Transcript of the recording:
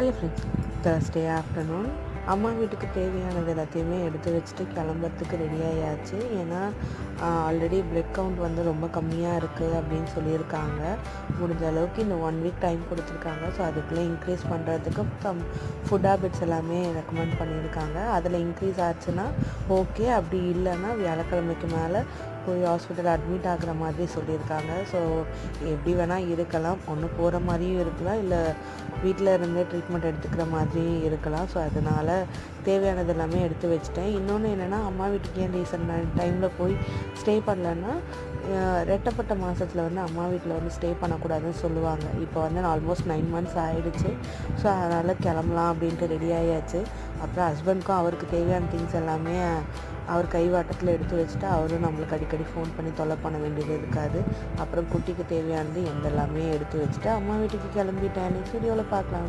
Hello friends, Thursday afternoon அம்மா வீட்டுக்கு தேவையானது எல்லாத்தையுமே எடுத்து வச்சுட்டு கிளம்புறதுக்கு ரெடி ஆயாச்சு. ஏன்னா ஆல்ரெடி பிளட் கவுண்ட் வந்து ரொம்ப கம்மியாக இருக்குது அப்படின்னு சொல்லியிருக்காங்க. முடிஞ்ச அளவுக்கு இந்த 1 வீக் டைம் கொடுத்துருக்காங்க. ஸோ அதுக்குள்ளே இன்க்ரீஸ் பண்ணுறதுக்கு சம் ஃபுட் ஹேபிட்ஸ் எல்லாமே ரெக்கமெண்ட் பண்ணியிருக்காங்க. அதில் இன்க்ரீஸ் ஆச்சுன்னா ஓகே, அப்படி இல்லைன்னா வியாழக்கிழமைக்கு மேலே போய் ஹாஸ்பிட்டல் அட்மிட் ஆகிற மாதிரி சொல்லியிருக்காங்க. ஸோ எப்படி வேணால் இருக்கலாம், ஒன்று போகிற மாதிரியும் இருக்கலாம், இல்லை வீட்டில் இருந்தே ட்ரீட்மெண்ட் எடுத்துக்கிற மாதிரியும் இருக்கலாம். ஸோ அதனால் தேவையானது எல்லாமே எடுத்து வச்சுட்டேன். இன்னொன்று என்னென்னா, அம்மா வீட்டுக்கு ஏன் ரீசெண்ட் டைமில் போய் ஸ்டே பண்ணலன்னா, ரெட்டப்பட்ட மாதத்தில் வந்து அம்மா வீட்டில் வந்து ஸ்டே பண்ணக்கூடாதுன்னு சொல்லுவாங்க. இப்போ வந்து ஆல்மோஸ்ட் 9 months ஆகிடுச்சு. ஸோ அதனால் கிளம்பலாம் அப்படின்ட்டு ரெடி ஆகியாச்சு. அப்புறம் ஹஸ்பண்ட்க்கும் அவருக்கு தேவையான திங்ஸ் எல்லாமே அவர் கைவாட்டத்தில் எடுத்து வச்சுட்டு அவரும் நம்மளுக்கு அடிக்கடி ஃபோன் பண்ணி தொல்லை பண்ண வேண்டியது இருக்காது. அப்புறம் குட்டிக்கு தேவையானது எந்தெல்லாமே எடுத்து வச்சுட்டு அம்மா வீட்டுக்கு கிளம்பிட்டேன். நெக்ஸ்ட் வீடியோவில் பார்க்கலாம்.